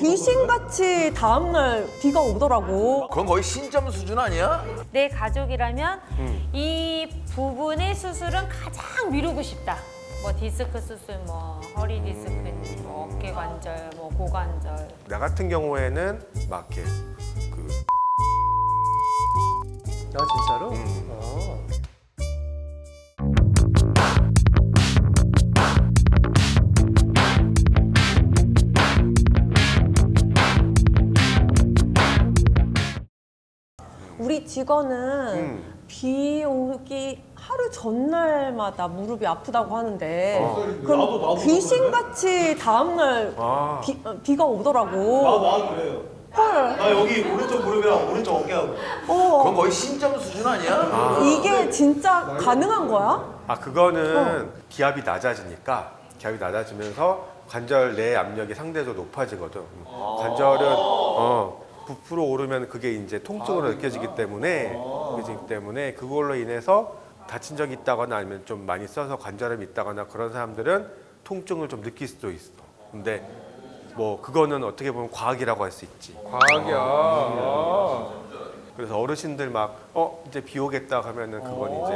귀신같이 다음날 비가 오더라고. 그건 거의 신점 수준 아니야? 내 가족이라면 이 부분의 수술은 가장 미루고 싶다. 뭐 디스크 수술, 뭐 허리 디스크, 뭐 어깨 관절, 뭐 고관절. 나 같은 경우에는 막 이렇게 아 진짜로? 우리 직원은 비 오기 하루 전날마다 무릎이 아프다고 하는데 그럼 귀신같이 다음날 비가 오더라고. 나도 그래요. 헐. 나 여기 오른쪽 무릎이랑 오른쪽 어깨하고. 그건 거의 신점 수준 아니야? 이게 진짜 가능한 거야? 그거는 기압이 낮아지니까 기압이 낮아지면서 관절 내 압력이 상대적으로 높아지거든. 관절은 부풀어 오르면 그게 이제 통증으로 느껴지기 때문에 그걸로 인해서 다친 적이 있다거나 아니면 좀 많이 써서 관절염이 있다거나 그런 사람들은 통증을 좀 느낄 수도 있어. 근데 뭐 그거는 어떻게 보면 과학이라고 할 수 있지. 과학이야. 그래서 어르신들 막 이제 비 오겠다 하면은 그건 이제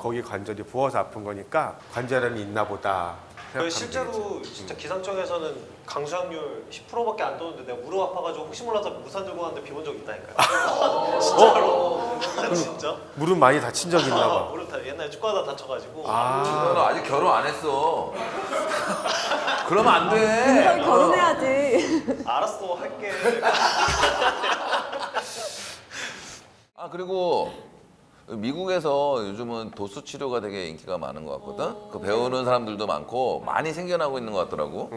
거기 관절이 부어서 아픈 거니까 관절염이 있나 보다. 생각하면 실제로 되겠지. 진짜 기상청에서는 강수확률 10%밖에 안 떠는데 내가 무릎 아파가지고 혹시 몰라서 우산 들고 갔는데 비 온 적 있다니까요. 진짜로. 진짜? 무릎 많이 다친 적 있나 봐. 무릎 다 옛날에 축구하다 다쳐가지고. 너 아직 결혼 안 했어. 그러면 안 돼. 민석이 결혼해야지. 알았어 할게. 그리고 미국에서 요즘은 도수 치료가 되게 인기가 많은 것 같거든. 그 배우는 사람들도 많고 많이 생겨나고 있는 것 같더라고.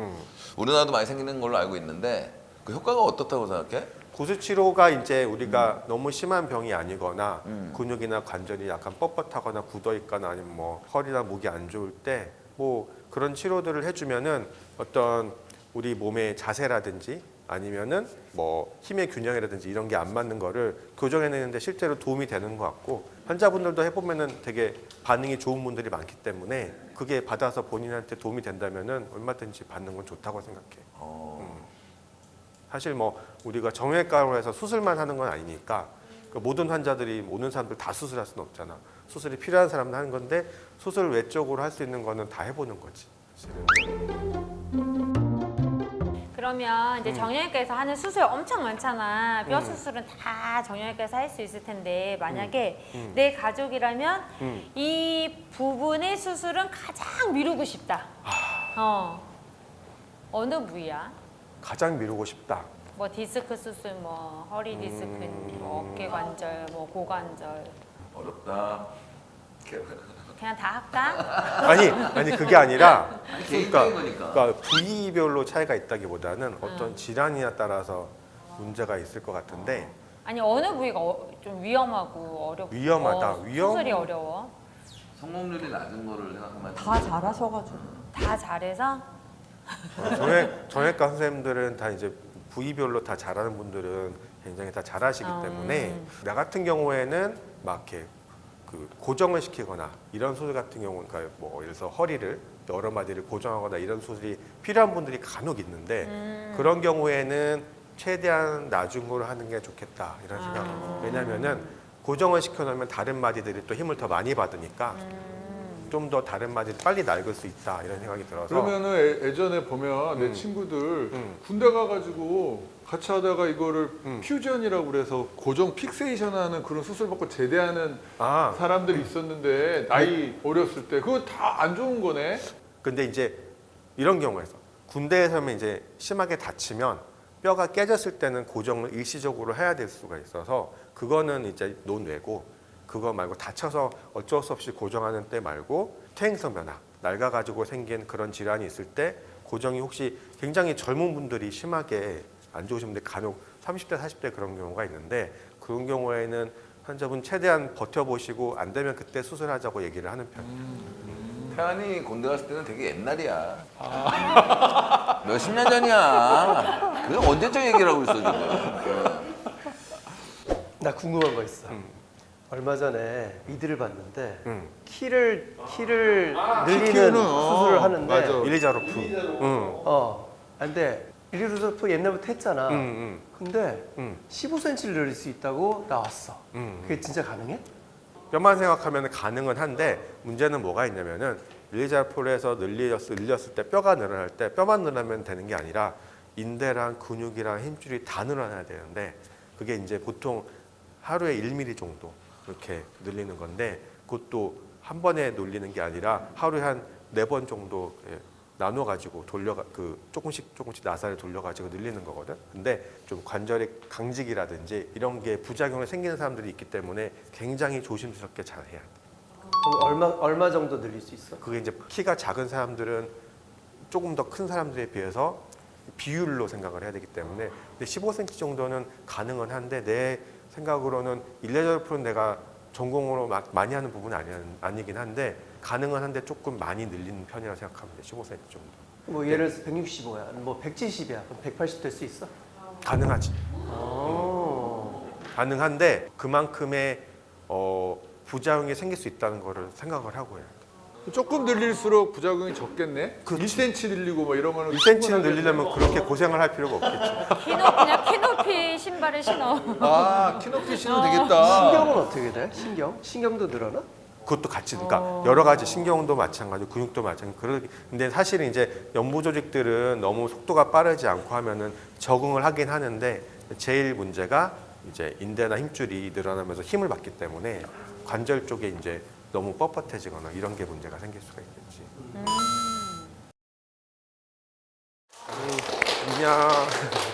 우리나라도 많이 생기는 걸로 알고 있는데 그 효과가 어떻다고 생각해? 고수 치료가 이제 우리가 너무 심한 병이 아니거나 근육이나 관절이 약간 뻣뻣하거나 굳어 있거나 아니면 뭐 허리나 목이 안 좋을 때 뭐 그런 치료들을 해주면은 어떤 우리 몸의 자세라든지 아니면은 뭐 힘의 균형이라든지 이런 게 안 맞는 거를 교정해내는데 실제로 도움이 되는 것 같고 환자분들도 해보면은 되게 반응이 좋은 분들이 많기 때문에 그게 받아서 본인한테 도움이 된다면은 얼마든지 받는 건 좋다고 생각해. 사실 뭐 우리가 정형외과로 해서 수술만 하는 건 아니니까 그 모든 환자들이 오는 사람들 다 수술할 수는 없잖아. 수술이 필요한 사람은 하는 건데 수술 외적으로 할 수 있는 거는 다 해보는 거지. 그러면 이제 정형외과에서 하는 수술 엄청 많잖아. 뼈 수술은 다 정형외과에서 할 수 있을 텐데 만약에 내 가족이라면 이 부분의 수술은 가장 미루고 싶다. 어느 부위야? 가장 미루고 싶다. 뭐 디스크 수술, 뭐 허리 디스크, 뭐 어깨 관절, 뭐 고관절. 어렵다. 그냥 다 할까? 아니 그게 아니라 개인적인 거니까. 그러니까 부위별로 차이가 있다기보다는 어떤 질환이나 따라서 문제가 있을 것 같은데 아니 어느 부위가 좀 위험하고 어렵고 위험하다. 수술이 어려워? 성공률이 낮은 거를 생각하면 다 잘하셔가지고. 다 잘해서? 정형외과 선생님들은 다 이제 부위별로 다 잘하는 분들은 굉장히 다 잘하시기 때문에 나 같은 경우에는 막 이렇게 그 고정을 시키거나 이런 수술 같은 경우는 그러니까 뭐 예를 들어서 허리를 여러 마디를 고정하거나 이런 수술이 필요한 분들이 간혹 있는데 그런 경우에는 최대한 나중으로 하는 게 좋겠다 이런 생각. 왜냐면은 고정을 시켜놓으면 다른 마디들이 또 힘을 더 많이 받으니까 좀 더 다른 마디를 빨리 낡을 수 있다 이런 생각이 들어서. 그러면은 예전에 보면 내 친구들 군대 가가지고 같이 하다가 이거를 퓨전이라고 그래서 고정 픽세이션 하는 그런 수술 받고 제대하는 사람들이 있었는데 나이 어렸을 때 그거 다 안 좋은 거네. 근데 이제 이런 경우에서 군대에서는 이제 심하게 다치면 뼈가 깨졌을 때는 고정을 일시적으로 해야 될 수가 있어서 그거는 이제 논외고 그거 말고 다쳐서 어쩔 수 없이 고정하는 때 말고 퇴행성 변화, 낡아가지고 생긴 그런 질환이 있을 때 고정이 혹시 굉장히 젊은 분들이 심하게 안 좋으신 분들 간혹 30대, 40대 그런 경우가 있는데 그런 경우에는 환자분 최대한 버텨보시고 안 되면 그때 수술하자고 얘기를 하는 편이에요. 태환이 군대 갔을 때는 되게 옛날이야. 몇십 년 전이야. 그게 언제적 얘기를 하고 있어 지금. 나 궁금한 거 있어. 얼마 전에 미드를 봤는데 키를 늘리는 키우는, 수술을 하는데 맞아. 일리자로프. 근데 일리루저프 옛날부터 했잖아. 근데 음. 15cm를 늘릴 수 있다고 나왔어. 그게 진짜 가능해? 뼈만 생각하면 가능은 한데 문제는 뭐가 있냐면은 일리자폴에서 늘렸을 때 뼈가 늘어날 때 뼈만 늘어나면 되는 게 아니라 인대랑 근육이랑 힘줄이 다 늘어나야 되는데 그게 이제 보통 하루에 1mm 정도 이렇게 늘리는 건데 그것도 한 번에 늘리는 게 아니라 하루에 한 4번 정도 나눠 가지고 조금씩 나사를 돌려 가지고 늘리는 거거든. 근데 좀 관절의 강직이라든지 이런 게 부작용이 생기는 사람들이 있기 때문에 굉장히 조심스럽게 잘 해야 돼. 그럼 얼마 정도 늘릴 수 있어? 그게 이제 키가 작은 사람들은 조금 더 큰 사람들에 비해서 비율로 생각을 해야 되기 때문에 근데 15cm 정도는 가능은 한데 내 생각으로는 일레저프는 내가 전공으로 많이 하는 부분은 아니긴 한데 가능은 한데 조금 많이 늘리는 편이라고 생각하면 돼. 15cm 정도. 뭐 예를 들어서 165야, 뭐 170이야, 그럼 180 될 수 있어? 가능하지. 오. 가능한데 그만큼의 부작용이 생길 수 있다는 거를 생각을 하고 해요. 조금 늘릴수록 부작용이 적겠네. 1cm 늘리고 뭐 이러면 2cm는 늘리려면 그렇게 고생을 할 필요가 없겠지. 그냥 키높이 신발을 신어. 아 키높이 신으면 되겠다. 신경은 어떻게 돼? 신경도 늘어나? 그것도 같이 그러니까 여러 가지 신경도 마찬가지고 근육도 마찬가지고 근데 사실은 이제 연부 조직들은 너무 속도가 빠르지 않고 하면은 적응을 하긴 하는데 제일 문제가 이제 인대나 힘줄이 늘어나면서 힘을 받기 때문에 관절 쪽에 이제 너무 뻣뻣해지거나 이런 게 문제가 생길 수가 있겠지. 안녕.